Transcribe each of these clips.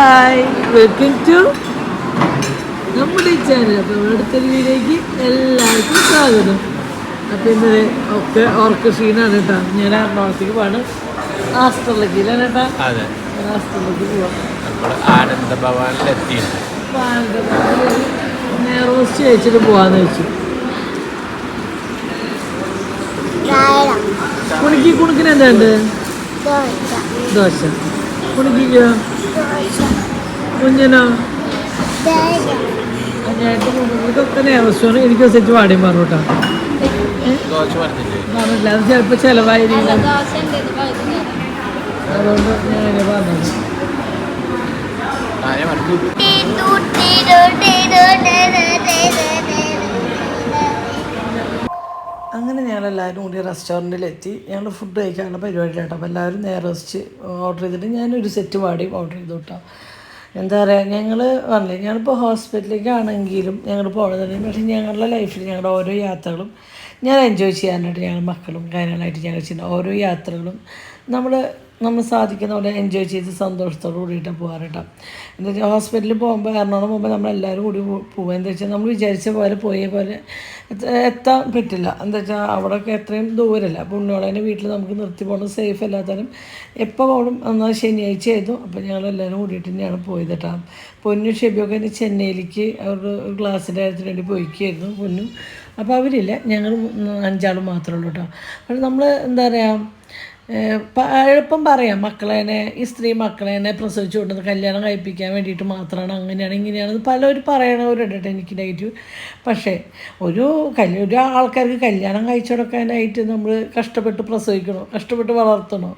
Hi welcome to നമ്മുടെ ഈ channel. അപ്പോൾ അടുത്തൊരു വീഡിയോയ്ക്ക് എല്ലാവർക്കും സ്വാഗതം. അപ്പോൾ ഇന്ന് ഒക്കെ ഓർക്ക് ക്ഷീണമാണ് കേട്ടോ. ഞാൻ എറണാകുളത്തേക്ക് പോവാണ്, ആസ്ട്രലക്കിയിലാണ് കേട്ടോ. ഞാൻ ആസ്ട്രലക്ക് പോവാം. ആനന്ദഭവനിലെത്തി. നെയ്റോസ്റ്റ് കഴിച്ചിട്ട് പോവാന്ന് വെച്ചു. കുണിക്കിന് എന്താ ഉണ്ട്? ദോശ. കുണിക്കോ? കുഞ്ഞനോ? ഇതൊക്കെ നെയ്റോസ്റ്റാണ്. എനിക്ക് സെറ്റ് വാടിയും പറഞ്ഞു കേട്ടോ. പറഞ്ഞില്ല, അത് ചിലപ്പോൾ ചിലവായിരിക്കും, അതുകൊണ്ട് ഞാൻ അങ്ങനെ പറഞ്ഞത്. അങ്ങനെ ഞങ്ങളെല്ലാവരും കൂടി റെസ്റ്റോറൻറ്റിലെത്തി. ഞങ്ങൾ ഫുഡ് കഴിക്കാനുള്ള പരിപാടിയിലാട്ടോ. അപ്പോൾ എല്ലാവരും നെയ്റോസ്റ്റ് ഓർഡർ ചെയ്തിട്ട് ഞാനൊരു സെറ്റ് വാടി ഓർഡർ ചെയ്തു കേട്ടോ. എന്താ പറയുക, ഞങ്ങൾ പറഞ്ഞില്ലേ, ഞങ്ങളിപ്പോൾ ഹോസ്പിറ്റലിലേക്കാണെങ്കിലും ഞങ്ങൾ പോകുന്നത്, പക്ഷേ ഞങ്ങളുടെ ലൈഫിൽ ഞങ്ങളുടെ ഓരോ യാത്രകളും ഞാൻ എൻജോയ് ചെയ്യാനായിട്ട് ഞങ്ങൾ മക്കളും കാര്യങ്ങളായിട്ട് ഞങ്ങൾ ചെയ്യുന്ന ഓരോ യാത്രകളും നമ്മൾ സാധിക്കുന്ന പോലെ എൻജോയ് ചെയ്ത് സന്തോഷത്തോട് കൂടിയിട്ടാണ് പോകാറ് കേട്ടോ. എന്താ വെച്ചാൽ ഹോസ്പിറ്റലിൽ പോകുമ്പോൾ എറണാകുളം പോകുമ്പോൾ നമ്മളെല്ലാവരും കൂടി പോകുക. എന്താ വെച്ചാൽ നമ്മൾ വിചാരിച്ച പോലെ പോയ പോലെ എത്താൻ പറ്റില്ല. എന്താ വെച്ചാൽ അവിടെയൊക്കെ എത്രയും ദൂരമല്ല. അപ്പോൾ ഉണ്ണോളേനെ വീട്ടിൽ നമുക്ക് നിർത്തി പോകുന്നത് സേഫ് അല്ലാത്തതും എപ്പോൾ പോകണം എന്നാൽ ശനിയാഴ്ച ആയിരുന്നു. അപ്പോൾ ഞങ്ങളെല്ലാവരും കൂടിയിട്ട് തന്നെയാണ് പോയത് കേട്ടോ. പൊന്നും ഷെബിയൊക്കെ ഇനി ചെന്നൈയിലേക്ക് അവരുടെ ക്ലാസ്സിൻ്റെ കാര്യത്തിന് വേണ്ടി പോയിക്കായിരുന്നു പൊന്നും. അപ്പോൾ അവരില്ല, ഞങ്ങൾ 5 ആൾ മാത്രമേ ഉള്ളൂ കേട്ടോ. അപ്പോൾ നമ്മൾ എന്താ പറയുക, എളുപ്പം പറയാം, മക്കളേനെ ഈ സ്ത്രീ മക്കളേനെ പ്രസവിച്ചു കൊണ്ടത് കല്യാണം കഴിപ്പിക്കാൻ വേണ്ടിയിട്ട് മാത്രമാണ്, അങ്ങനെയാണ് ഇങ്ങനെയാണ് പലരും പറയണവരുണ്ട് കേട്ടോ. എനിക്ക് നെഗറ്റീവ്. പക്ഷേ ഒരു ആൾക്കാർക്ക് കല്യാണം കഴിച്ചു കൊടുക്കാനായിട്ട് നമ്മൾ കഷ്ടപ്പെട്ട് പ്രസവിക്കണോ, കഷ്ടപ്പെട്ട് വളർത്തണോ,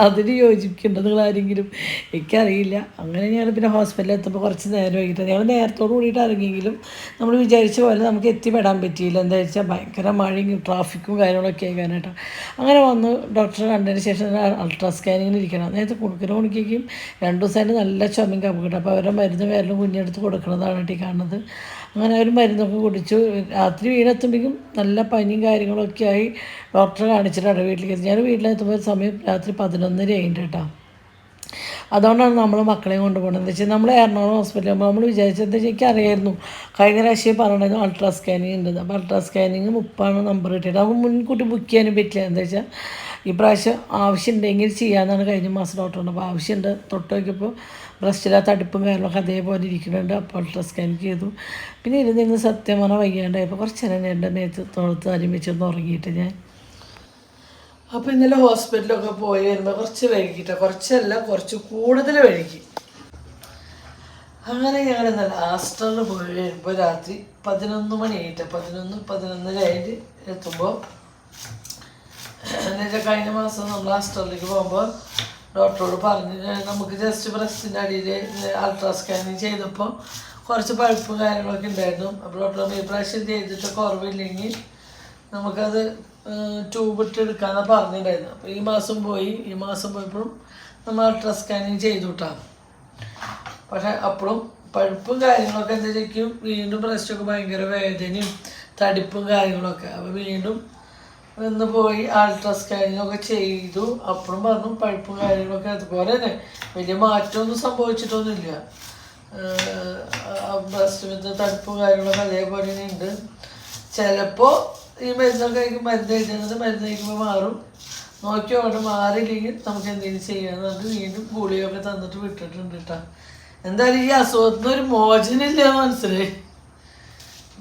അതിന് യോജിക്കേണ്ടത് ആരെങ്കിലും എനിക്കറിയില്ല. അങ്ങനെ ഞാൻ പിന്നെ ഹോസ്പിറ്റലിൽ എത്തുമ്പോൾ കുറച്ച് നേരം വൈകിട്ട് ഞങ്ങൾ നേരത്തോട് കൂടിയിട്ട് ഇറങ്ങിയെങ്കിലും നമ്മൾ വിചാരിച്ച പോലെ നമുക്ക് എത്തിപ്പെടാൻ പറ്റിയില്ല. എന്താ വെച്ചാൽ ഭയങ്കര മഴയും ട്രാഫിക്കും കാര്യങ്ങളൊക്കെ ആകാനായിട്ട്. അങ്ങനെ വന്ന് ഡോക്ടറെ കണ്ടതിന് ശേഷം അൾട്രാ സ്കാനിങ്ങിന് ഇരിക്കണം. നേരത്തെ കുണിക്കും 2 ദിവസമായിട്ട് നല്ല ചുമയും കപ്പുകിട്ടും. അപ്പോൾ അവരുടെ മരുന്ന് വേറെ കുഞ്ഞെടുത്ത് കൊടുക്കുന്നതാണ് കേട്ടോ കാണുന്നത്. അങ്ങനെ അവർ മരുന്നൊക്കെ കുടിച്ചു. രാത്രി വീടെത്തുമ്പോഴേക്കും നല്ല പനിയും കാര്യങ്ങളൊക്കെ ആയി ഡോക്ടറെ കാണിച്ചിട്ടാണ് വീട്ടിലേക്ക് എത്തി. ഞാൻ വീട്ടിലെത്തുമ്പോൾ സമയം രാത്രി 11:30 ആയിട്ട് കേട്ടോ. അതുകൊണ്ടാണ് നമ്മൾ മക്കളെയും കൊണ്ടുപോകുന്നത്. എന്താ വെച്ചാൽ നമ്മൾ എറണാകുളം ഹോസ്പിറ്റലിൽ ആകുമ്പോൾ നമ്മൾ വിചാരിച്ചത് എന്താ വെച്ചാൽ എനിക്കറിയായിരുന്നു, കഴിഞ്ഞ പ്രാവശ്യം പറഞ്ഞിരുന്നു അൾട്രാ സ്കാനിങ് ഉണ്ടെന്ന്. അപ്പോൾ അൾട്രാ സ്കാനിങ് 30 നമ്പർ കിട്ടിയിട്ട് നമുക്ക് മുൻകൂട്ടി ബുക്ക് ചെയ്യാനും പറ്റില്ല. എന്താ വെച്ചാൽ ഈ പ്രാവശ്യം ആവശ്യമുണ്ടെങ്കിൽ ചെയ്യാമെന്നാണ് കഴിഞ്ഞ മാസം ഡോക്ടർ പറഞ്ഞത്. അപ്പോൾ ആവശ്യമുണ്ട്. തൊട്ട് നോക്കിയപ്പോൾ ബ്രസ്റ്റിലെ തടുപ്പും കാര്യങ്ങളൊക്കെ അതേപോലെ ഇരിക്കുന്നുണ്ട്. അപ്പോൾ അൾട്രാ സ്കാൻ ചെയ്തു. പിന്നെ ഇരുന്ന് സത്യം പറഞ്ഞാൽ വയ്യാണ്ടായപ്പോൾ കുറച്ച് നേരം എൻ്റെ നേരത്തെ തൊഴുത്ത് അരി വെച്ചൊന്ന് ഉറങ്ങിയിട്ട് ഞാൻ. അപ്പോൾ ഇന്നലെ ഹോസ്പിറ്റലൊക്കെ പോയി വരുമ്പോൾ കുറച്ച് വൈകിട്ട്, കുറച്ച് കൂടുതൽ വൈകി. അങ്ങനെ ഞങ്ങൾ ഇന്നലെ ആസ്റ്ററിൽ പോയി വരുമ്പോൾ രാത്രി 11 മണിയായിട്ട് 11-11:30 എത്തുമ്പോൾ, എന്നുവെച്ചാൽ കഴിഞ്ഞ മാസം നമ്മൾ ആസ്റ്ററിലേക്ക് പോകുമ്പോൾ ഡോക്ടറോട് പറഞ്ഞ് നമുക്ക് ജസ്റ്റ് ബ്രസ്റ്റിൻ്റെ അടിയിൽ അൾട്രാ സ്കാനിങ് ചെയ്തപ്പോൾ കുറച്ച് പഴുപ്പും കാര്യങ്ങളൊക്കെ ഉണ്ടായിരുന്നു. അപ്പോൾ ഡോക്ടർ ഈ പ്രാവശ്യം ചെയ്തിട്ട് കുറവില്ലെങ്കിൽ നമുക്കത് ട്യൂബ് ഇട്ട് എടുക്കാമെന്നാണ് പറഞ്ഞിട്ടുണ്ടായിരുന്നു. അപ്പോൾ ഈ മാസം പോയപ്പോഴും നമ്മൾ അൾട്രാ സ്കാനിങ് ചെയ്തു കിട്ടാം. പക്ഷേ അപ്പോഴും പഴുപ്പും കാര്യങ്ങളൊക്കെ എന്താ ശരിക്കും വീണ്ടും ബ്രസ്റ്റൊക്കെ ഭയങ്കര വേദനയും തടിപ്പും കാര്യങ്ങളൊക്കെ. അപ്പോൾ വീണ്ടും ഇന്ന് പോയി അൾട്രാ സ്കാനിങ്ങൊക്കെ ചെയ്തു. അപ്പോഴും പറഞ്ഞു പഴുപ്പും കാര്യങ്ങളൊക്കെ അതുപോലെ തന്നെ വലിയ മാറ്റമൊന്നും സംഭവിച്ചിട്ടൊന്നുമില്ല. ബ്രസ്റ്റ് തടുപ്പും കാര്യങ്ങളൊക്കെ അതേപോലെ തന്നെ ഉണ്ട്. ചിലപ്പോൾ ഈ മരുന്നൊക്കെ മരുന്ന് കഴിക്കുമ്പോൾ മാറും. നോക്കിയോടെ മാറിയില്ലെങ്കിൽ നമുക്ക് എന്തെങ്കിലും ചെയ്യാമെന്ന് പറഞ്ഞിട്ട് വീണ്ടും ഗുളികയൊക്കെ തന്നിട്ട് വിട്ടിട്ടുണ്ട് കേട്ടോ. എന്തായാലും ഈ അസുഖത്തിന് ഒരു മോചനമില്ല മനസ്സിലായി.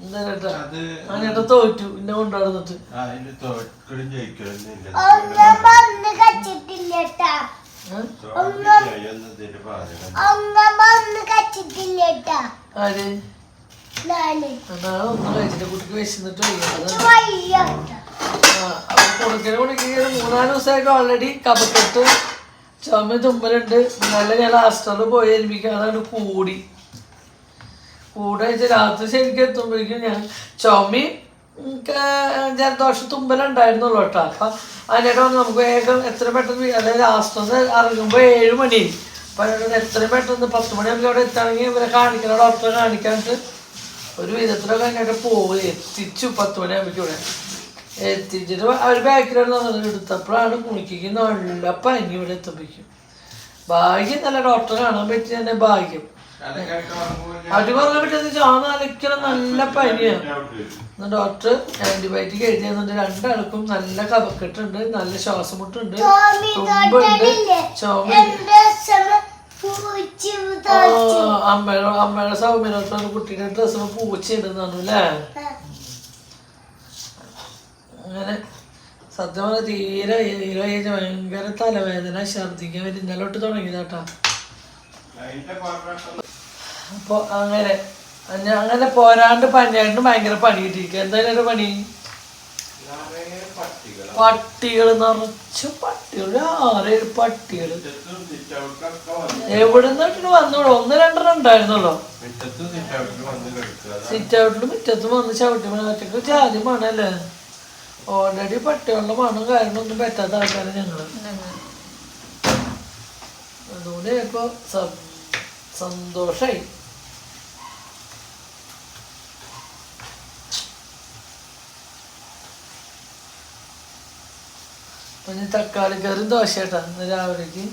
എന്താ കേട്ടാ, അങ്ങനെ തോറ്റു എന്നെ കൊണ്ടുവന്നിട്ട്. ആര് ഒന്നും കഴിച്ചിട്ട് കുട്ടിക്ക് വിശന്നിട്ട് കുടിക്കുക. 3-4 ദിവസമായിട്ട് ഓൾറെഡി കഫക്കെട്ട് ചുമ തുമ്പലുണ്ട്. നല്ല ഞാൻ ആസ്റ്ററിൽ പോയി ഏൽപ്പിക്കുക. അതാണ് കൂടെ രാത്രി ശരിക്കും എത്തുമ്പോഴേക്കും ഞാൻ ചുമയും ജലദോഷം തുമ്പലുണ്ടായിരുന്നുള്ളൂ കേട്ടോ. അപ്പം അതിനായിട്ട് നമുക്ക് വേഗം എത്ര പെട്ടെന്ന്, അതായത് ആസ്റ്ററിൽ ഇറങ്ങുമ്പോൾ 7 മണി. അപ്പം എത്രയും പെട്ടെന്ന് 10 മണിയാകുമ്പോൾ അവിടെ എത്തുകയാണെങ്കിൽ ഇവരെ കാണിക്കണം, ഡോക്ടറെ കാണിക്കാണ്ട് ഒരു വിധത്തിലൊക്കെ അങ്ങോട്ട് പോയി എത്തിച്ചു. 10 മണിയാകുമ്പോഴേക്കും ഇവിടെ എത്തിച്ചിട്ട് അവർ ബാക്കിലാണ് നമ്മൾ എടുത്തപ്പോഴാണ് കുണിക്ക് നല്ല പനി ഇവിടെ എത്തുമ്പോഴേക്കും. ഭാഗ്യം നല്ല ഡോക്ടറെ കാണാൻ പറ്റി തന്നെ ഭാഗ്യം. അവര് പറഞ്ഞ പറ്റുന്ന ചാന്ന് അലക്കണം നല്ല പനിയാണ്. ഡോക്ടർ ആന്റിബയോട്ടിക് എഴുതി തന്നിട്ട് രണ്ടാൾക്കും നല്ല കഫക്കെട്ടുണ്ട്, നല്ല ശ്വാസമുട്ടുണ്ട്, തുമ്പുണ്ട്, ചുമയുണ്ട്. അമ്മയുടെ സൗമ്യനോട്ടാണ് കുട്ടിയുടെ ഡ്രസ്സിന് പൂച്ചയുണ്ടെന്നു അല്ലേ. അങ്ങനെ സത്യം പറഞ്ഞാൽ തീരെ ഭയങ്കര തലവേദന, ഛർദിക്കാൻ വരും. ഇന്നലെ തൊട്ട് തുടങ്ങിയതാട്ടാ. അപ്പോൾ അങ്ങനെ പോരാണ്ട് പനിയായിട്ട് ഭയങ്കര പണി കിട്ടിയിരിക്കുക. എന്തായാലും പണി പട്ടികൾ നിറച്ച് പട്ടികൾ, 6-7 പട്ടികൾ എവിടെ നിന്നിട്ട് വന്നോളൂ. 1-2 ഉണ്ടായിരുന്നല്ലോ. സിറ്റ് ഔട്ടിലും മുറ്റത്തും വന്ന് ചവിട്ടി ഒറ്റക്ക് ജാതി മണല്ലേ. ഓൾറെഡി പട്ടികളുടെ മണം കാര്യങ്ങളൊന്നും പറ്റാത്ത ആൾക്കാരെ ഞങ്ങള്. അതുകൊണ്ട് ഇപ്പൊ സന്തോഷായി. പിന്നെ തക്കാളി കറിയും ദോശയാട്ടാ ഇന്ന് രാവിലേക്ക്.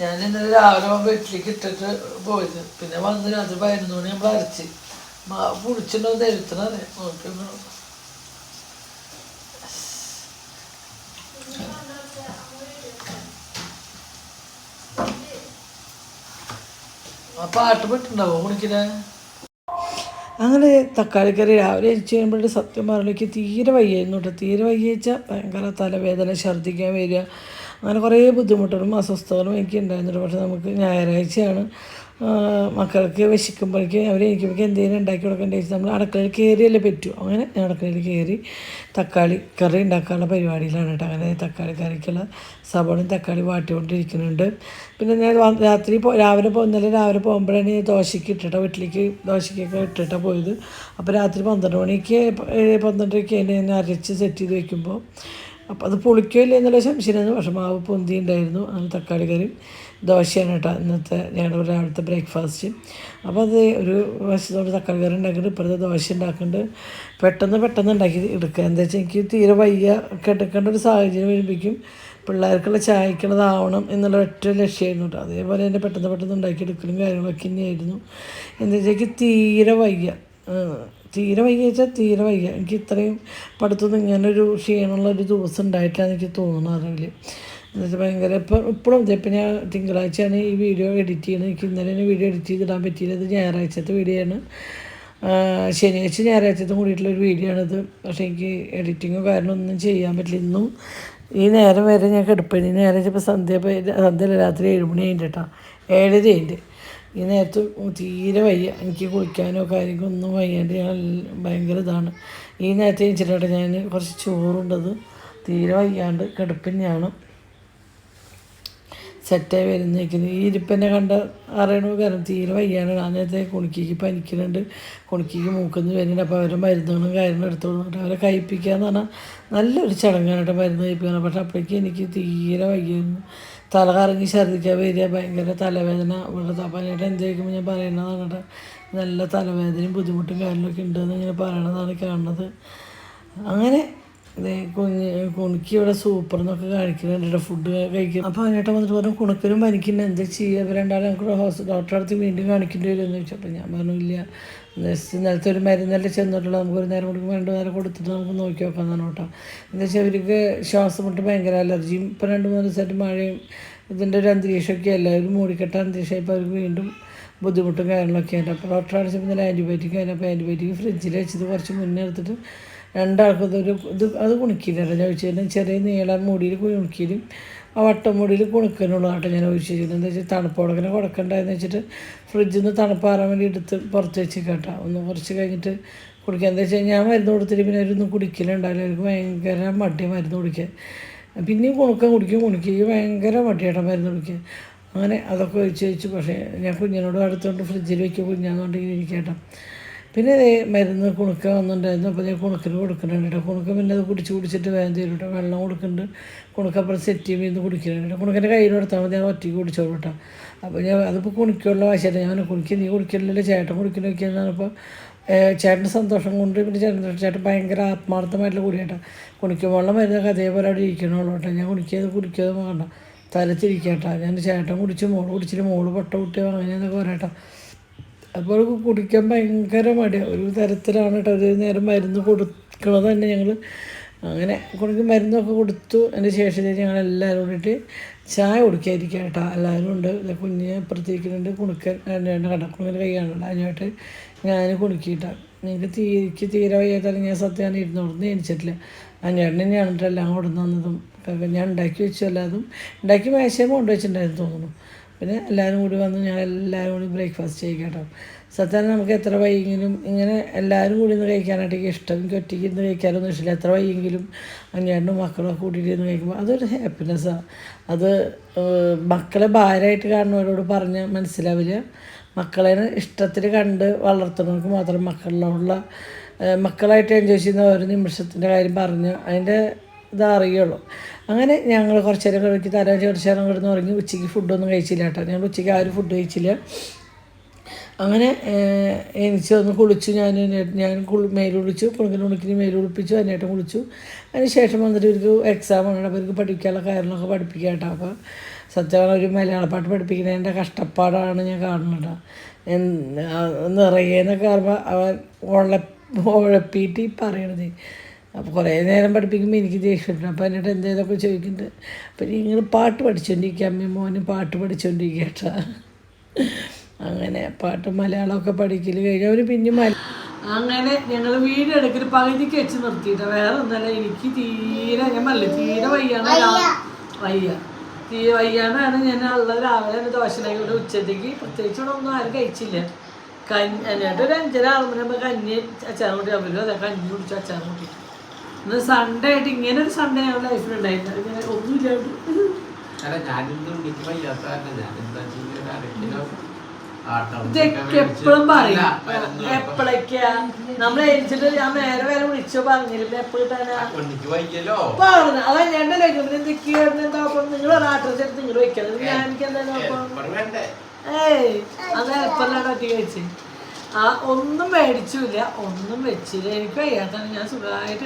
ഞാൻ ഇന്നലെ രാവിലെ വീട്ടിലേക്ക് ഇട്ടിട്ട് പോയത്. പിന്നെ വന്ന് രാത്രി 11 മണി നമ്മൾ അരച്ച് പുളിച്ചിട്ടുണ്ടോ തരുത്തണേ നോക്കി. ആ പാട്ട് പെട്ടുണ്ടാവോ കുണിക്കിനെ. അങ്ങനെ തക്കാളിക്കറി രാവിലെ അരിച്ച് കഴിയുമ്പോഴേ സത്യം പറഞ്ഞിലേക്ക് തീരെ വയ്യായിരുന്നു കേട്ടോ. തീരെ വയ്യച്ചാൽ ഭയങ്കര തലവേദന, ഛർദ്ദിക്കാൻ വരിക, അങ്ങനെ കുറേ ബുദ്ധിമുട്ടുകളും അസ്വസ്ഥതകളും എനിക്ക് ഉണ്ടായിരുന്നുണ്ട്. പക്ഷെ നമുക്ക് ഞായറാഴ്ചയാണ് മക്കൾക്ക് വിശക്കുമ്പോഴേക്കും അവരെനിക്കുമ്പോഴേക്കും എന്തെങ്കിലും ഉണ്ടാക്കി കൊടുക്കേണ്ട വെച്ചാൽ നമ്മൾ അടുക്കളയിൽ കയറിയല്ലേ പറ്റൂ. അങ്ങനെ ഞാൻ അടുക്കളയിൽ കയറി തക്കാളി കറി ഉണ്ടാക്കാനുള്ള പരിപാടിയിലാണ് കേട്ടോ. അങ്ങനെ തക്കാളി കറിക്കുള്ള സവാളയും തക്കാളി വാട്ടിക്കൊണ്ടിരിക്കുന്നുണ്ട്. പിന്നെ ഞാൻ രാവിലെ പോകുമ്പോഴാണ് ദോശയ്ക്ക് വീട്ടിലേക്ക് ദോശയ്ക്കൊക്കെ ഇട്ടിട്ടാണ് പോയത്. അപ്പോൾ രാത്രി 12 മണിക്ക് 12:30 ഞാൻ അരച്ച് സെറ്റ് ചെയ്ത് വയ്ക്കുമ്പോൾ അപ്പോൾ അത് പുളിക്കില്ല എന്നുള്ള സംശയമായിരുന്നു. പക്ഷെ മാവ് പൊന്തി ഉണ്ടായിരുന്നു. അങ്ങനെ തക്കാളി കറി ദോശയാണ് കേട്ടോ ഇന്നത്തെ ഞങ്ങളുടെ രാവിലത്തെ ബ്രേക്ക്ഫാസ്റ്റ്. അപ്പോൾ അത് ഒരു വശത്തോട് തക്കാളി കറി ഉണ്ടാക്കിയിട്ട് ഇപ്പോഴത്തെ ദോശ ഉണ്ടാക്കുന്നുണ്ട്. പെട്ടെന്ന് ഉണ്ടാക്കി എടുക്കുക. എന്താ വെച്ചാൽ എനിക്ക് തീരെ വയ്യ കിടക്കേണ്ട ഒരു സാഹചര്യം വരുമ്പോഴേക്കും പിള്ളേർക്കുള്ള ചായക്കുള്ളതാവണം എന്നുള്ള ഒറ്റ ലക്ഷ്യമായിരുന്നു കേട്ടോ. അതേപോലെ തന്നെ പെട്ടെന്ന് ഉണ്ടാക്കിയെടുക്കലും കാര്യങ്ങളൊക്കെ തന്നെയായിരുന്നു. എന്താ വെച്ചാൽ എനിക്ക് തീരെ വയ്യ വെച്ചാൽ തീരെ വയ്യ. എനിക്ക് ഇത്രയും പഠിത്തം ഇങ്ങനൊരു ക്ഷീണമുള്ളൊരു ദിവസം ഉണ്ടായിട്ടില്ല എനിക്ക് തോന്നുന്നു. അറിവിൽ എന്താ വെച്ചാൽ ഭയങ്കര ഇപ്പോഴും ഇപ്പം ഞാൻ തിങ്കളാഴ്ചയാണ് ഈ വീഡിയോ എഡിറ്റ് ചെയ്യുന്നത്. എനിക്ക് ഇന്നലെ തന്നെ വീഡിയോ എഡിറ്റ് ചെയ്തിടാൻ പറ്റിയില്ല. ഇത് ഞായറാഴ്ചത്തെ വീഡിയോ ആണ്. ശനിയാഴ്ച ഞായറാഴ്ചത്തെ കൂടിയിട്ടുള്ളൊരു വീഡിയോ ആണിത്. പക്ഷേ എനിക്ക് എഡിറ്റിങ്ങോ കാര്യങ്ങളൊന്നും ചെയ്യാൻ പറ്റില്ല. ഇന്നും ഈ നേരം വരെ ഞാൻ കിടപ്പേന്. ഈ നേരം ഇപ്പോൾ സന്ധ്യ രാത്രി 7 മണി കഴിഞ്ഞിട്ട് കേട്ടോ, 7:30 കഴിഞ്ഞിട്ട്. ഈ നേരത്ത് തീരെ വയ്യ. എനിക്ക് കുളിക്കാനോ കാര്യങ്ങളൊന്നും വയ്യാണ്ട് ഞാൻ ഭയങ്കര ഇതാണ്. ഈ നേരത്തെ കഴിഞ്ഞിട്ടാണ് ഞാൻ കുറച്ച് ചോറുണ്ടത്. തീരെ വയ്യാണ്ട് കിടപ്പിനെയാണ് സെറ്റായി വരുന്നേക്കുന്നത്. ഈ ഇരിപ്പന്നെ കണ്ട അറിയണ കാരണം തീരെ വയ്യാണ്. ആ നേരത്തെ കുണിക്കിക്ക് പനിക്കുന്നുണ്ട്, കുണിക്കിക്ക് മൂക്കുന്ന് വരുന്നുണ്ട്. അപ്പോൾ അവരുടെ മരുന്നുകളും കാര്യങ്ങളും എടുത്തു കൊടുത്തിട്ട് അവരെ കഴിപ്പിക്കുക എന്ന് പറഞ്ഞാൽ നല്ലൊരു ചടങ്ങാണ് കേട്ടോ, മരുന്ന് കഴിപ്പിക്കണം. പക്ഷെ അപ്പോഴേക്കും എനിക്ക് തീരെ വയ്യായിരുന്നു. തല കറങ്ങി ഛർദ്ദിക്കാൻ വരിക, ഭയങ്കര തലവേദന ഉള്ളത്. അപ്പോൾ അതിനായിട്ട് എന്ത് കഴിക്കുമ്പോൾ ഞാൻ പറയുന്നതാണ് കേട്ടോ, നല്ല തലവേദനയും ബുദ്ധിമുട്ടും കാര്യങ്ങളൊക്കെ ഉണ്ടെന്ന് ഇങ്ങനെ പറയണതാണ് കാണുന്നത്. അങ്ങനെ കുണിക്ക് ഇവിടെ സൂപ്പർ എന്നൊക്കെ കാണിക്കുന്നുണ്ട് ഫുഡ് കഴിക്കും. അപ്പോൾ അതിനായിട്ട് വന്നിട്ട് പറഞ്ഞു കുണുക്കനും പനിക്കുന്ന എന്താ ചെയ്യുക, ഇവർ രണ്ടാളും നമുക്ക് ഡോക്ടറെ അടുത്ത് വീണ്ടും കാണിക്കേണ്ടി വരുമെന്ന് ചോദിച്ചു. അപ്പോൾ ഞാൻ പറഞ്ഞു ഇല്ല, നേരത്തെ ഒരു മരുന്നല്ലേ ചെന്നിട്ടുള്ള, നമുക്കൊരു നേരം കൊടുക്കും 2 നേരം കൊടുത്തിട്ട് നമുക്ക് നോക്കി നോക്കാമെന്നാണ് കേട്ടോ. എന്താ വെച്ചാൽ അവർക്ക് ശ്വാസം മുട്ട് ഭയങ്കര അലർജിയും ഇപ്പോൾ 2-3 ദിവസമായിട്ട് മഴയും ഇതിൻ്റെ ഒരു അന്തരീക്ഷമൊക്കെ അല്ല, ഒരു മൂടിക്കെട്ട അന്തരീക്ഷമായി. ഇപ്പോൾ അവർക്ക് വീണ്ടും ബുദ്ധിമുട്ടും കാര്യങ്ങളൊക്കെ ആയിട്ട്. അപ്പോൾ ഡോക്ടറെ അടിച്ചപ്പോൾ ഇന്നലെ ആൻറ്റിബയോട്ടിക് ആയിരുന്നു. അപ്പോൾ ആൻറ്റിബയോട്ടിക് ഫ്രിഡ്ജിൽ വെച്ചത് കുറച്ച് മുന്നേ എടുത്തിട്ട് രണ്ടാൾക്കും അത് കുണിക്കില്ല കേട്ടോ. ഞാൻ ഒഴിച്ചു ചെറിയ നീളം മുടിയിൽ കുണിക്കിലും ആ വട്ടം മുടിയിൽ കുണുക്കനുള്ള കേട്ടോ ഞാൻ ഒഴിച്ചു വെച്ചിരുന്നത്. എന്താ വെച്ചാൽ തണുപ്പോടങ്ങനെ കൊടുക്കണ്ടായെന്ന് വെച്ചിട്ട് ഫ്രിഡ്ജിൽ നിന്ന് തണുപ്പാറാൻ വേണ്ടി എടുത്ത് പുറത്ത് വെച്ച് കേട്ടോ. ഒന്ന് കുറച്ച് കഴിഞ്ഞിട്ട് കുടിക്കുക. എന്താ വെച്ചാൽ ഞാൻ മരുന്ന് കൊടുത്തിട്ട് പിന്നെ അവരൊന്നും കുടിക്കലുണ്ടാവില്ല. അവർക്ക് ഭയങ്കര മടിയാണ് മരുന്ന് കുടിക്കാൻ. പിന്നെയും കുണിക്കുക ഭയങ്കര മടിയാട്ടോ മരുന്ന് കുടിക്കാൻ. അങ്ങനെ അതൊക്കെ ഒഴിച്ച് വെച്ചു. പക്ഷേ ഞാൻ കുഞ്ഞിനോട് അടുത്തുകൊണ്ട് ഫ്രിഡ്ജിൽ വയ്ക്കുക കുഞ്ഞാന്നുകൊണ്ട് ഇരിക്കട്ടോ. പിന്നെ മരുന്ന് കുണുക്ക വന്നിട്ടുണ്ടായിരുന്നു. അപ്പോൾ ഞാൻ കുണുക്കിന് കൊടുക്കുന്നുണ്ട് കേട്ടോ. കുണുക്ക പിന്നെ അത് കുടിച്ചിട്ട് വേഗം തരും കേട്ടോ. വെള്ളം കൊടുക്കുന്നുണ്ട്, കുണുക്കപ്പുറം സെറ്റ് ചെയ്യുമ്പോൾ കുടിക്കുന്നുണ്ട് കേട്ടോ. കുണുക്കൻ്റെ കയ്യിൽ കൊടുത്താൽ മതി, ഞാൻ ഒറ്റയ്ക്ക് കുടിച്ചോളൂ കേട്ടോ. അപ്പോൾ ഞാൻ അതിപ്പോൾ കുണിക്കുള്ള വശമായിട്ട് ഞാൻ കുണിക്കുക, നീ കുടിക്കില്ലല്ലോ ചേട്ടൻ കുടിക്കുന്ന നോക്കിയെന്നാണ്. അപ്പോൾ ചേട്ടൻ്റെ സന്തോഷം കൊണ്ട് പിന്നെ ചേട്ടൻ ഭയങ്കര ആത്മാർത്ഥമായിട്ടുള്ള കൂടിയാട്ടോ. കുണിക്കുമ്പോഴുള്ള മരുന്നൊക്കെ അതേപോലെ അവിടെ ഇരിക്കണുള്ളൂ കേട്ടോ. ഞാൻ കുടിക്കുന്നത് വേണ്ട, തലത്തിരിക്കട്ടോ. ഞാൻ ചേട്ടൻ കുടിച്ച് മോള് കുടിച്ചിട്ട് മോള് പൊട്ട കുട്ടിയോ അങ്ങനെയെന്നൊക്കെ പറയട്ടോ. അപ്പോൾ കുടിക്കാൻ ഭയങ്കര മടിയാണ്. ഒരു തരത്തിലാണ് കേട്ടോ. ഒരു നേരം മരുന്ന് കൊടുക്കണത് തന്നെ ഞങ്ങൾ അങ്ങനെ മരുന്നൊക്കെ കൊടുത്തു. അതിന് ശേഷം ഞങ്ങളെല്ലാവരും കൂടിയിട്ട് ചായ കുടിക്കാതിരിക്കുക കേട്ടോ. എല്ലാവരും ഉണ്ട്. കുഞ്ഞ് അപ്പുറത്തേക്കുന്നുണ്ട്. കുണുക്കൻ കടക്കുണുക്കൻ കൈ കാണുന്നുണ്ട്. അതിനായിട്ട് ഞാൻ കുണുക്കിയിട്ടാണ്. എനിക്ക് തീരെ വയ്യാത്താലും ഞാൻ സത്യം ഇരുന്നോർന്ന് ജനിച്ചിട്ടില്ല. അഞ്ഞേട്ടനെ ഞാനിട്ട് എല്ലാം കൊടുന്ന് തന്നതും ഞാൻ ഉണ്ടാക്കി വെച്ചു. എല്ലാതും ഉണ്ടാക്കി മേശയും കൊണ്ടുവച്ചിട്ടുണ്ടായിരുന്നു തോന്നുന്നു. പിന്നെ എല്ലാവരും കൂടി വന്ന് ഞങ്ങൾ എല്ലാവരും കൂടി ബ്രേക്ക്ഫാസ്റ്റ് ചെയ്യിക്കട്ടോ. സത്യം നമുക്ക് എത്ര വൈകിയെങ്കിലും ഇങ്ങനെ എല്ലാവരും കൂടി ഇന്ന് കഴിക്കാനായിട്ട് എനിക്ക് ഇഷ്ടം. എനിക്ക് ഒറ്റയ്ക്ക് ഇന്ന് കഴിക്കാനൊന്നും ഇഷ്ടമില്ല. എത്ര വൈകിയെങ്കിലും അഞ്ഞേട്ടനും മക്കളൊക്കെ കൂട്ടിയിട്ട് ഇരുന്ന് കഴിക്കുമ്പോൾ അതൊരു ഹാപ്പിനെസ്സാണ്. അത് മക്കളെ ഭാരമായിട്ട് കാണുന്നവരോട് പറഞ്ഞാൽ മനസ്സിലാവില്ല. മക്കളെ ഇഷ്ടത്തിൽ കണ്ട് വളർത്തുന്നവർക്ക് മാത്രം മക്കളായിട്ട് എൻജോയ് ചെയ്യുന്ന ഒരു നിമിഷത്തിൻ്റെ കാര്യം പറഞ്ഞ് അതിൻ്റെ ഇതറിയുള്ളൂ. അങ്ങനെ ഞങ്ങൾ കുറച്ച് നേരം കളിക്ക് കുറച്ച് നേരം കിടന്ന് ഉറങ്ങി. ഉച്ചയ്ക്ക് ഫുഡൊന്നും കഴിച്ചില്ല കേട്ടോ. ഞങ്ങൾ ഉച്ചയ്ക്ക് ആരും ഫുഡ് കഴിച്ചില്ല. അങ്ങനെ എനിക്ക് ഒന്ന് കുളിച്ചു. ഞാൻ മേലുളിച്ചു. കുളിക്കിന് മേലുളിപ്പിച്ചു. അതിനേട്ടം കുളിച്ചു. അതിന് ശേഷം വന്നിട്ട് ഇവർക്ക് എക്സാം ആണ്. അപ്പോൾ ഇവർക്ക് പഠിക്കാനുള്ള കാര്യങ്ങളൊക്കെ പഠിപ്പിക്കുക കേട്ടോ. അപ്പോൾ സത്യമാണ് ഒരു മലയാളപ്പാട്ട് പഠിപ്പിക്കുന്നതിൻ്റെ കഷ്ടപ്പാടാണ് ഞാൻ കാണുന്നത്. നിറയേന്നൊക്കെ പറയുമ്പോൾ അവൻ ഉഴപ്പിയിട്ട് പറയണത്. അപ്പോൾ കുറേ നേരം പഠിപ്പിക്കുമ്പോൾ എനിക്ക് ദേഷ്യമുണ്ട്. അപ്പോൾ എന്നിട്ട് എന്തേലൊക്കെ ചോദിക്കുന്നുണ്ട്. അപ്പോൾ നിങ്ങൾ പാട്ട് പഠിച്ചുകൊണ്ടിരിക്കുക. അമ്മയും മോനും പാട്ട് പഠിച്ചുകൊണ്ടിരിക്കുക കേട്ടോ. അങ്ങനെ പാട്ട് മലയാളമൊക്കെ പഠിക്കൽ കഴിഞ്ഞാൽ അവർ പിന്നെ അങ്ങനെ ഞങ്ങൾ വീഡിയോ എടുക്കൽ പകുതിക്ക് വെച്ച് നിർത്തിയിട്ട് വേറെ ഒന്നല്ല. എനിക്ക് തീരെ തീരെ വയ്യാണ്ടാണ് ഞാൻ ഉള്ളത്. രാവിലെ ദോശനായിക്കോട്ടെ. ഉച്ചത്തേക്ക് പ്രത്യേകിച്ച് ഇവിടെ ഒന്നും ആരും കഴിച്ചില്ല. എന്നിട്ട് ഒരു 5:30 ആകുമ്പോൾ കഞ്ഞി അച്ചാറും കൂട്ടി അവരും അതെ കഞ്ഞി കുടിച്ചു അച്ചാറും കൂട്ടി. ഇന്ന് സൺഡേ ആയിട്ട് ഇങ്ങനെ ഒരു സൺഡേ ഞങ്ങളുടെ ലൈഫിലുണ്ടായിരുന്നു. ഇങ്ങനെ ഒന്നുമില്ലാണ്ട് ഇതൊക്കെ എപ്പോഴും പറയും. എപ്പോഴൊക്കെയാ നമ്മൾ എരിച്ചിട്ട് ഞാൻ നേരെ വരെ വിളിച്ചോ പറഞ്ഞില്ല. എപ്പോഴാണ് പറഞ്ഞു അത് ഞാൻ എന്തൊക്കെയാ നിങ്ങൾ ഒരാട്ടത്തെ എടുത്ത് നിങ്ങൾ വയ്ക്കുന്നത്. ഞാൻ എനിക്ക് എന്താ അത് എപ്പോഴാണ് ഒറ്റ കഴിച്ച് ഒന്നും മേടിച്ചില്ല, ഒന്നും വെച്ചില്ല. എനിക്ക് വയ്യാത്താണ്. ഞാൻ സുഖമായിട്ട്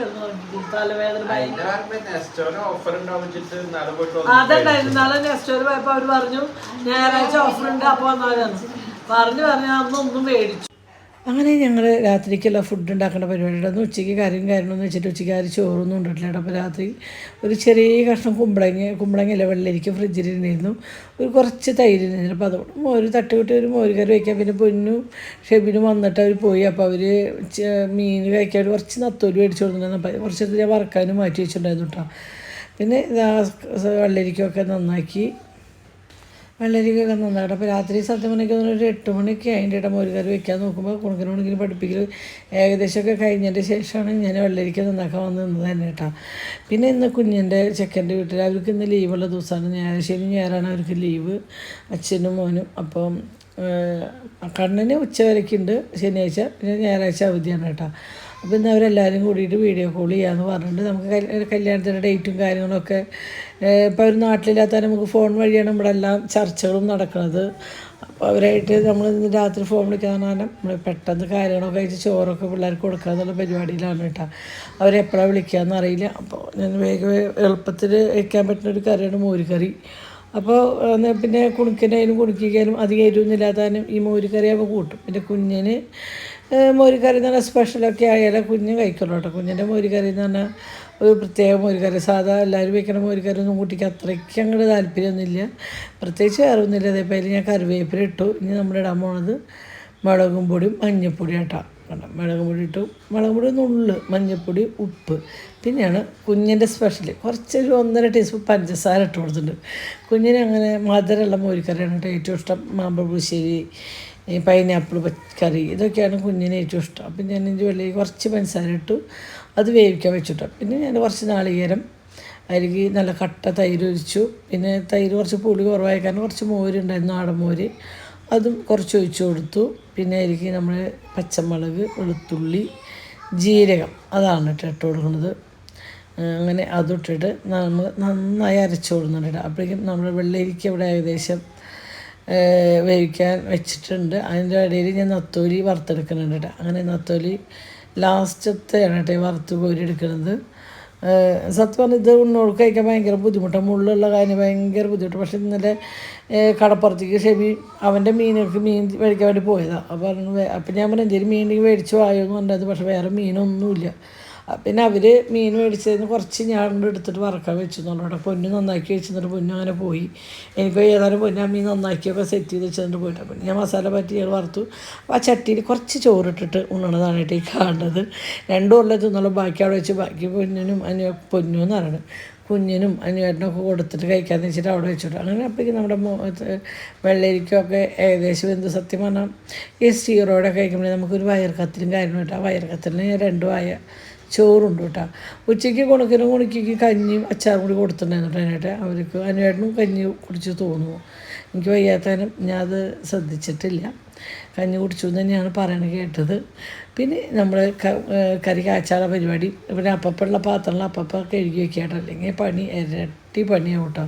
തലവേദന അതുണ്ടായിരുന്നു. നാളെ നെക്സ്റ്റ് പോയപ്പോൾ അവർ പറഞ്ഞു ഞായറാഴ്ച ഓഫർ ഉണ്ട് അപ്പോൾ വന്നാലാണ് പറഞ്ഞു അന്നൊന്നും മേടിച്ചു. അങ്ങനെ ഞങ്ങൾ രാത്രിക്കുള്ള ഫുഡ് ഉണ്ടാക്കേണ്ട പരിപാടിയുണ്ട്. ഉച്ചയ്ക്ക് കാര്യമൊന്നും വെച്ചിട്ട് ഉച്ചയ്ക്ക് ആരും ചോറൊന്നും ഉണ്ടിട്ടില്ല. അപ്പോൾ രാത്രി ഒരു ചെറിയ കഷ്ണം കുമ്പളങ്ങയില്ല വെള്ളരിക്ക ഫ്രിഡ്ജിലിരുന്നിരുന്നു. ഒരു കുറച്ച് തൈര് ഇരുന്നിരുന്നു. അപ്പോൾ അതുകൊണ്ട് ഒരു തട്ടുകൂട്ടി ഒരു മോര് കറി വയ്ക്കാൻ. പിന്നെ പൊന്നും ഷെബിനും വന്നിട്ട് അവർ പോയി. അപ്പോൾ അവർ മീൻ കഴിക്കാൻ കുറച്ച് നത്തോലി മേടിച്ചു കൊടുത്തിട്ടുണ്ടായിരുന്നു. കുറച്ച് ഞാൻ വറക്കാനും മാറ്റി വെച്ചിട്ടുണ്ടായിരുന്നു കേട്ടോ. പിന്നെ വെള്ളരിക്കൊക്കെ നന്നാക്കി നന്നായിട്ട്. അപ്പോൾ രാത്രി സത്യം പറഞ്ഞാൽ ഒരു 8 മണിക്ക് അതിൻ്റെ ഇടം ഒരു കറി വെക്കാൻ നോക്കുമ്പോൾ കുണുക്കനോടിങ്ങനെ പഠിപ്പിക്കൽ ഏകദേശമൊക്കെ കഴിഞ്ഞതിൻ്റെ ശേഷമാണ് ഞാൻ വെള്ളരിക്ക നന്നാക്കാൻ വന്ന് നിന്നത് തന്നെ കേട്ടോ. പിന്നെ ഇന്ന് കുഞ്ഞിൻ്റെ ചെക്കൻ്റെ വീട്ടിൽ അവർക്ക് ഇന്ന് ലീവുള്ള ദിവസമാണ്. ശനി ഞായറാണ് അവർക്ക് ലീവ്, അച്ഛനും മോനും. അപ്പം കണ്ണന് ഉച്ചവരയ്ക്കുണ്ട് ശനിയാഴ്ച, പിന്നെ ഞായറാഴ്ച അവധിയാണ് കേട്ടോ. അപ്പോൾ ഇന്ന് അവരെല്ലാവരും കൂടിയിട്ട് വീഡിയോ കോൾ ചെയ്യാമെന്ന് പറഞ്ഞിട്ട് നമുക്ക് കല്യാണത്തിൻ്റെ ഡേറ്റും കാര്യങ്ങളൊക്കെ ഇപ്പോൾ അവർ നാട്ടിലില്ലാത്ത നമുക്ക് ഫോൺ വഴിയാണ് നമ്മുടെ എല്ലാം ചർച്ചകളും നടക്കുന്നത്. അപ്പോൾ അവരായിട്ട് നമ്മൾ ഇന്ന് രാത്രി ഫോൺ വിളിക്കാന്ന് പറഞ്ഞാൽ നമ്മൾ പെട്ടെന്ന് കാര്യങ്ങളൊക്കെ കഴിച്ച് ചോറൊക്കെ പിള്ളേർക്ക് കൊടുക്കുക എന്നുള്ള പരിപാടിയിലാണ് കേട്ടോ. അവരെപ്പോഴാണ് വിളിക്കുകയെന്ന് അറിയില്ല. അപ്പോൾ ഞാൻ വേഗം എളുപ്പത്തിൽ വയ്ക്കാൻ പറ്റുന്ന ഒരു കറിയാണ് മോരുകറി. അപ്പോൾ പിന്നെ കുണുക്കിനായാലും കുണുക്കിക്കാനും അധികം എരിവൊന്നുമില്ലാത്താനും ഈ മോരുകറി ആകുമ്പോൾ കൂട്ടും. പിന്നെ കുഞ്ഞിന് മോരുകറി എന്ന് പറഞ്ഞാൽ സ്പെഷ്യലൊക്കെ ആയാലും കുഞ്ഞ് കഴിക്കുള്ളൂ കേട്ടോ. കുഞ്ഞിൻ്റെ മോരുകറി എന്ന് പറഞ്ഞാൽ ഒരു പ്രത്യേക മോരുകറി. സാധാ എല്ലാവരും വയ്ക്കണ മോരുകറി ഒന്നും കുട്ടിക്ക് അത്രയ്ക്ക് അങ്ങോട്ട് താല്പര്യമൊന്നുമില്ല. പ്രത്യേകിച്ച് വേറൊന്നുമില്ല. അതേപോലെ അതിൽ ഞാൻ കറിവേപ്പില ഇട്ടു. ഇനി നമ്മൾ ഇടാൻ പോണത് മുളകും പൊടിയും മഞ്ഞൾപ്പൊടി കേട്ടോ. മുളകും പൊടി ഇട്ടു. മുളകും പൊടി നുള്ള്, മഞ്ഞൾപ്പൊടി, ഉപ്പ്. പിന്നെയാണ് കുഞ്ഞിൻ്റെ സ്പെഷ്യൽ കുറച്ചൊരു 1.5 ടീസ്പൂൺ പഞ്ചസാര ഇട്ട് കൊടുത്തിട്ടുണ്ട്. കുഞ്ഞിന് അങ്ങനെ മധുരമുള്ള മോരുകറിയാണ് കേട്ടോ ഏറ്റവും ഇഷ്ടം. മാമ്പഴ പുളിശ്ശേരി, പൈനാപ്പിൾ കറി ഇതൊക്കെയാണ് കുഞ്ഞിന് ഏറ്റവും ഇഷ്ടം. അപ്പം ഞാൻ വെള്ളയിൽ കുറച്ച് പഞ്ചസാര ഇട്ടു, അത് വേവിക്കാൻ വെച്ചിട്ടു. പിന്നെ ഞാൻ കുറച്ച് നാളികേരം അതിലേക്ക് നല്ല കട്ട തൈര് ഒഴിച്ചു. പിന്നെ തൈര് കുറച്ച് പുളി കുറവായ കാരണം കുറച്ച് മോരുണ്ടായിരുന്നു, നാടൻ മോര്, അതും കുറച്ച് ഒഴിച്ചു കൊടുത്തു. പിന്നെ അതിലേക്ക് നമ്മൾ പച്ചമുളക്, വെളുത്തുള്ളി, ജീരകം അതാണ് ഇട്ട് കൊടുക്കുന്നത്. അങ്ങനെ അതിട്ടിട്ട് നമ്മൾ നന്നായി അരച്ചു കൊടുക്കുന്നുണ്ട്. അപ്പോഴേക്കും നമ്മൾ വെള്ളരിക്ക ഇവിടെ ഏകദേശം വേവിക്കാൻ വെച്ചിട്ടുണ്ട്. അതിൻ്റെ ഇടയിൽ ഞാൻ നത്തോലി വറുത്തെടുക്കുന്നുണ്ട് കേട്ടോ. അങ്ങനെ നത്തോലി ലാസ്റ്റത്തെയാണ് കേട്ടോ വറുത്ത് കോരി എടുക്കുന്നത്. സത്യം പറഞ്ഞാൽ ഇത് ഉണ്ണോട് കഴിക്കാൻ ഭയങ്കര ബുദ്ധിമുട്ടാണ്, മുള്ളുള്ള കാര്യം ഭയങ്കര ബുദ്ധിമുട്ട്. പക്ഷെ ഇന്നലെ കടപ്പുറത്തേക്ക് ഷെബി അവൻ്റെ മീനൊക്കെ മീൻ മേടിക്കാൻ വേണ്ടി പോയതാണ്. അപ്പോൾ പറഞ്ഞു, അപ്പം ഞാൻ പറഞ്ഞു എന്തെങ്കിലും മീൻ മേടിച്ചു വായോ എന്ന് പറഞ്ഞത്. പക്ഷേ വേറെ മീനൊന്നുമില്ല. പിന്നെ അവർ മീൻ മേടിച്ചതിന് കുറച്ച് ഞാൻ കൊണ്ട് എടുത്തിട്ട് വറക്കാൻ വെച്ചു എന്നുള്ളൂ. പൊന്നു നന്നാക്കി വെച്ചിട്ട് പൊന്നു അങ്ങനെ പോയി. എനിക്ക് ഏതായാലും പൊന്നു ആ മീൻ നന്നാക്കിയൊക്കെ സെറ്റ് ചെയ്ത് വെച്ചിട്ട് പോയിട്ട് പിന്നെ ഞാൻ മസാല പറ്റി ഞങ്ങൾ വറുത്തു. അപ്പോൾ ആ ചട്ടിയിൽ കുറച്ച് ചോറിട്ടിട്ട് ഉണ്ണണതാണായിട്ട് ഈ കാണുന്നത്. 2 കൊല്ലം തിന്നുള്ള ബാക്കി അവിടെ വെച്ച് ബാക്കി പൊന്നിനും പൊന്നു എന്ന് പറയുന്നത് കുഞ്ഞിനും അനിയേട്ടനൊക്കെ കൊടുത്തിട്ട് കഴിക്കാമെന്ന് വെച്ചിട്ട് അവിടെ വെച്ചിട്ട് അങ്ങനെ. അപ്പോഴേക്കും നമ്മുടെ വെള്ളരിക്കൊക്കെ ഏകദേശം എന്ത് സത്യം പറഞ്ഞാൽ ഈ സ്റ്റീറോയിഡ് കഴിക്കുമ്പോഴേ നമുക്കൊരു വയർക്കത്തിലും കാര്യമായിട്ട് ആ വയർക്കത്തിന് 2 വായ ചോറുണ്ട് കേട്ടോ. ഉച്ചയ്ക്ക് കുണിക്ക് കഞ്ഞിയും അച്ചാറും കൂടി കൊടുത്തിട്ടുണ്ടായിരുന്നു അതിനായിട്ട്. അവർക്ക് അനുവേട്ടനും കഞ്ഞി കുടിച്ച് തോന്നുന്നു. എനിക്ക് വയ്യാത്തതിനും ഞാൻ അത് ശ്രദ്ധിച്ചിട്ടില്ല. കഞ്ഞി കുടിച്ചു എന്ന് തന്നെയാണ് പറയണത് കേട്ടത്. പിന്നെ നമ്മൾ കറി കാച്ചാള പരിപാടി ഇവിടെ അപ്പപ്പുള്ള പാത്രങ്ങൾ അപ്പപ്പ കഴുകി വയ്ക്കാട്ടോ, അല്ലെങ്കിൽ പണി ഇരട്ടി പണിയാവും കേട്ടോ.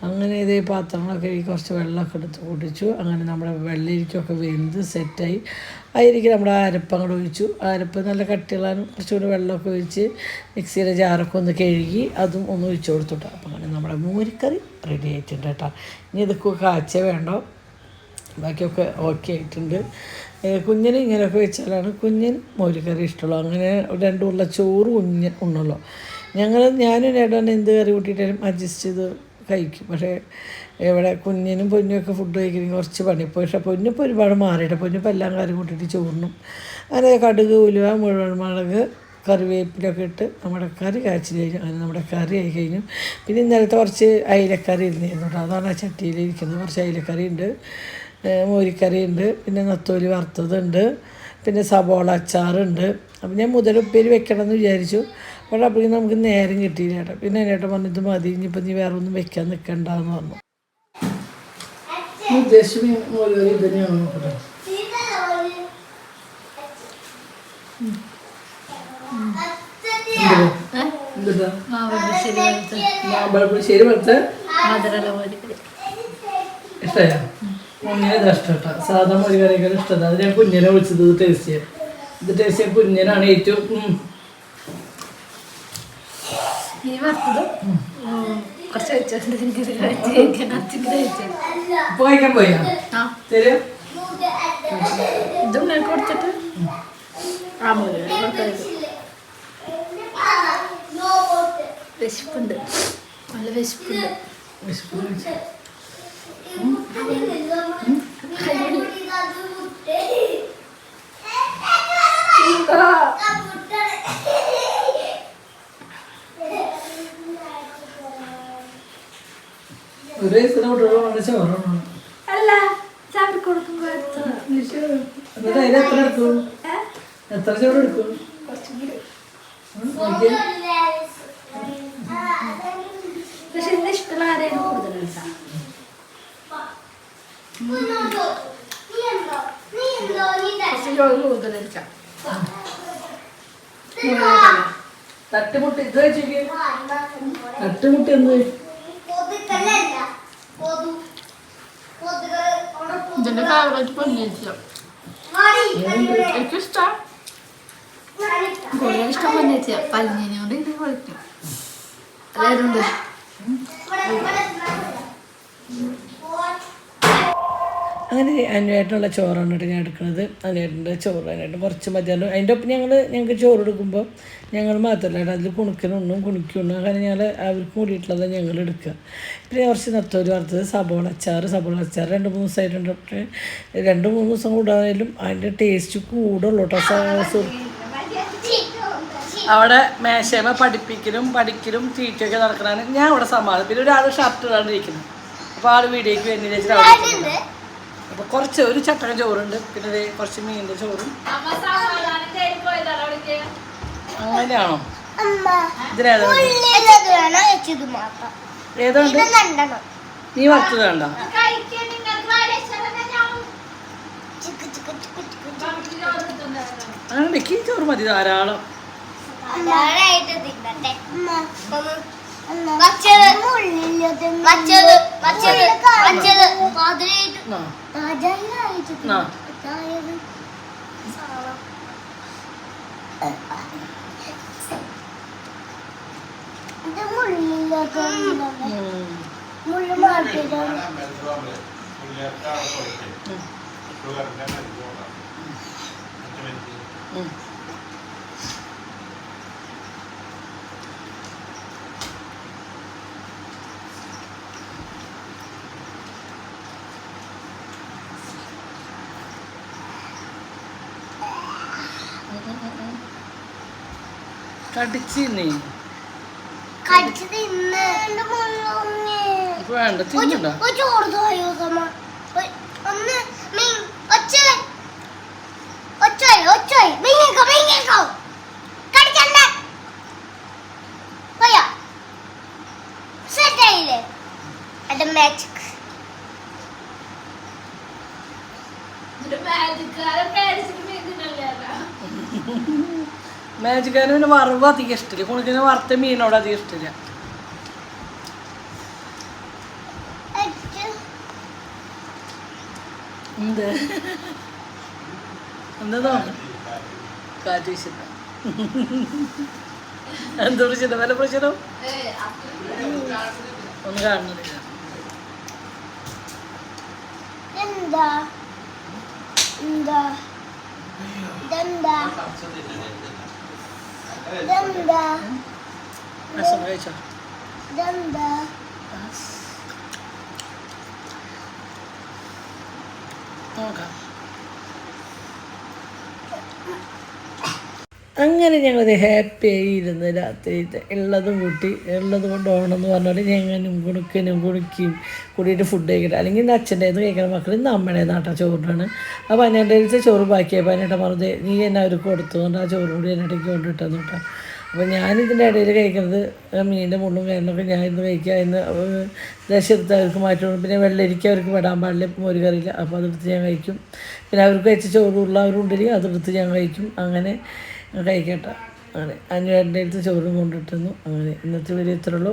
അങ്ങനെ ഇതേ പാത്രങ്ങളൊക്കെ കഴുകി കുറച്ച് വെള്ളമൊക്കെ എടുത്ത് കുടിച്ചു. അങ്ങനെ നമ്മുടെ വെള്ളരിക്കൊക്കെ വെന്ത് സെറ്റായി. അതിലേക്ക് നമ്മുടെ അരപ്പങ്ങോട്ട് ഒഴിച്ചു. അരപ്പ് നല്ല കട്ടികളാനും കുറച്ചുകൂടി വെള്ളമൊക്കെ ഒഴിച്ച് മിക്സിയുടെ ജാറൊക്കെ ഒന്ന് കഴുകി അതും ഒന്ന് ഒഴിച്ചു കൊടുത്തുട്ടോ. അപ്പം അങ്ങനെ നമ്മുടെ മോരിക്കറി റെഡി ആയിട്ടുണ്ട് കേട്ടോ. ഇനി ഇതൊക്കെ കാച്ചേ വേണ്ടോ, ബാക്കിയൊക്കെ ഓക്കെ ആയിട്ടുണ്ട്. കുഞ്ഞിന് ഇങ്ങനെയൊക്കെ വെച്ചാലാണ് കുഞ്ഞിന് മോരിക്കറി ഇഷ്ടമുള്ളൂ. അങ്ങനെ 2 ഉള്ള ചോറ് ഉണ്ണുള്ളൂ. ഞാനും ഏട്ടാണ് എന്ത് കറി കൂട്ടിയിട്ടാലും അഡ്ജസ്റ്റ് ചെയ്ത് കഴിക്കും. പക്ഷേ ഇവിടെ കുഞ്ഞിനും പൊന്നുമൊക്കെ ഫുഡ് കഴിക്കണമെങ്കിൽ കുറച്ച് പണിപ്പോൾ. പക്ഷേ പൊന്നിപ്പോൾ ഒരുപാട് മാറിയിട്ട് പൊന്നിപ്പോൾ എല്ലാം കറി കൂട്ടിയിട്ട് ചോറിനും അങ്ങനെ കടുക് ഉലുവ മുഴുവൻ മുളക് കറിവേപ്പിലൊക്കെ ഇട്ട് നമ്മുടെ കറി കാച്ചി കഴിഞ്ഞു. അങ്ങനെ നമ്മുടെ കറി ആയി കഴിഞ്ഞു. പിന്നെ ഇന്നലത്തെ കുറച്ച് അയിലക്കറി ഇരുന്നിരുന്നു കേട്ടോ, അതാണ് ആ ചട്ടിയിലിരിക്കുന്നത്. കുറച്ച് അയിലക്കറി ഉണ്ട്, മോരിക്കറി ഉണ്ട്, പിന്നെ നത്തോലി വറുത്തതുണ്ട്, പിന്നെ സബോള അച്ചാറുണ്ട്. അപ്പം ഞാൻ മുതലുപ്പേരി വെക്കണമെന്ന് വിചാരിച്ചു. പക്ഷേ അപ്പോഴേക്കും നമുക്ക് നേരം കിട്ടിയില്ല കേട്ടോ. പിന്നെ ഏട്ടൻ പറഞ്ഞു ഇത് മതി, ഇനിയിപ്പോൾ നീ വേറെ ഒന്നും വെക്കാൻ നിൽക്കണ്ടെന്ന് പറഞ്ഞു. ഉദ്ദേശം മോരുകറി ഇത് തന്നെയാണ് നോക്കട്ടെ. മാമ്പഴപ്പുളിശ്ശേരി വറുത്ത് ഇഷ്ടമായോ? കുഞ്ഞിനെ ഇതാ ഇഷ്ടം കേട്ടോ. സാധാ മോരുകറിയൊക്കെ ഇഷ്ടമാണ്. അത് ഞാൻ കുഞ്ഞിനെ വിളിച്ചത് ഇത് ടേസ്റ്റ് ചെയ്യാം. ഇത് ടേസ്റ്റ് ചെയ്യാൻ കുഞ്ഞിനാണ് ഏറ്റവും കഴിക്കാൻ പോയാ തരും ഇതും കൊടുത്തിട്ട് വിശപ്പുണ്ട്, നല്ല വിശപ്പുണ്ട്. ഒരു വയസ്സിന് കുട്ടികളാണ് ചോറാണ്. അല്ല ചാവി കൊടുക്കുമ്പോ എന്നിട്ട് അതിന് എത്ര എടുക്കും? എത്ര ചോറ് എടുക്കും? പക്ഷെ ഇന്ന് ഇഷ്ടമുള്ള ആരെയാണ് കൂടുതൽ കൂടുതൽ തട്ടുമുട്ടി ഇത് കഴിച്ചേക്ക്. തട്ടുമുട്ടി എന്ത് ഇതിന്റെ ഫേവറേറ്റ് പൊന്നിയില്ല. എനിക്കിഷ്ടം കൂടുതൽ ഇഷ്ടം പൊന്നിച്ച പല്ലിനോട് ഇത് കളിക്കും. അതായതുകൊണ്ട് അങ്ങനെ അനുവേട്ടനുള്ള ചോറാണ് കേട്ടോ ഞാൻ എടുക്കുന്നത്. അനുവേട്ടൻ്റെ ചോറ് അതിനായിട്ട് കുറച്ച് മതിയല്ലോ. അതിൻ്റെ ഒപ്പം ഞങ്ങൾക്ക് ചോറ് എടുക്കുമ്പോൾ ഞങ്ങൾ മാത്രമല്ല അതിൽ കുണിക്കണുണ്ണും കുണിക്കുണ്ണും അങ്ങനെ ഞങ്ങൾ അവർക്ക് കൂടിയിട്ടുള്ളത് ഞങ്ങൾ എടുക്കുക. പിന്നെ കുറച്ച് നത്തോലി വറുത്തത്, സബോള അച്ചാർ 2-3 ദിവസമായിട്ടുണ്ട്. 2-3 ദിവസം കൂടാതായാലും അതിൻ്റെ ടേസ്റ്റ് കൂടുള്ളൂ കേട്ടോ. അവിടെ മേശമ പഠിക്കലും തീറ്റയൊക്കെ നടക്കണതാണ്. ഞാൻ അവിടെ സമാധാനം. പിന്നെ ഒരാൾ ഷർട്ട് ഇടാണ്ടിരിക്കുന്നു. അപ്പോൾ ആൾ വീഡിയോയ്ക്ക് വേണ്ടി വെച്ചിട്ട് അവിടെ അപ്പോൾ കുറച്ച് ഒരു ചട്ടക ചോറുണ്ട്, പിന്നെ കുറച്ച് മീനിൻ്റെ ചോറും. അങ്ങനെയാണോ? ഇതിനേതാണ് ഏതുണ്ട്? നീ വറുത്തത് വേണ്ട. അങ്ങനെ വെക്കി ചോറ് മതി ധാരാളം. കടിച്ചിന്നേ വേണ്ട മാജിക്കാരന് പിന്നെ വറവ് അധികം ഇഷ്ടമില്ല കുണിക്കിന് വറുത്ത മീനോട് അധികം ഇഷ്ടമില്ല എന്ത് എന്താ തോന്നുന്നു കാറ്റ് വീശില്ല എന്താ പ്രശ്നം വല്ല പ്രശ്നം ഒന്നും കാണുന്നില്ല ഭക്ഷണം കഴിച്ചോ നോക്കാം അങ്ങനെ ഞങ്ങളത് ഹാപ്പിയായി ഇരുന്ന് രാത്രിയിലത്തെ ഉള്ളതും കൂട്ടി ഉള്ളത് കൊണ്ട് ഓണമെന്ന് പറഞ്ഞാൽ ഞങ്ങനും കുണിക്കും കൂടിയിട്ട് ഫുഡ് കഴിക്കട്ടെ അല്ലെങ്കിൽ ഇന്ന് അച്ഛൻ്റേന്ന് കഴിക്കണം മക്കൾ ഇന്ന് അമ്മയുടെ നാട്ടാ ചോറിനാണ് അപ്പോൾ അതിനകത്തെ ചോറ് ബാക്കിയായപ്പോൾ അതിനിട്ട് മറുതെ നീ എന്നെ അവർക്ക് കൊടുത്തുകൊണ്ട് ആ ചോറ് കൂടി എന്നിടയ്ക്ക് കൊണ്ടിട്ടെന്ന് കേട്ടോ അപ്പോൾ ഞാനിതിൻ്റെ ഇടയിൽ കഴിക്കുന്നത് മീനിൻ്റെ മുള്ളും കാര്യങ്ങളൊക്കെ ഞാൻ ഇന്ന് കഴിക്കുക ഇന്ന് രസെടുത്ത് അവർക്ക് മാറ്റണം പിന്നെ വെള്ളരിക്ക അവർക്ക് വിടാൻ പാടില്ല മോര് കറിയില്ല അപ്പോൾ അതെടുത്ത് ഞാൻ കഴിക്കും പിന്നെ അവർക്ക് കഴിച്ച ചോറുള്ള അവരുണ്ടെങ്കിൽ അതെടുത്ത് ഞാൻ കഴിക്കും അങ്ങനെ കഴിക്കട്ടെ അങ്ങനെ അഞ്ഞൂറിൻ്റെ അടുത്ത് ചോറും കൊണ്ടിട്ടുന്നു അങ്ങനെ ഇന്നത്തെ വീഡിയോ ഇത്രയുള്ളൂ.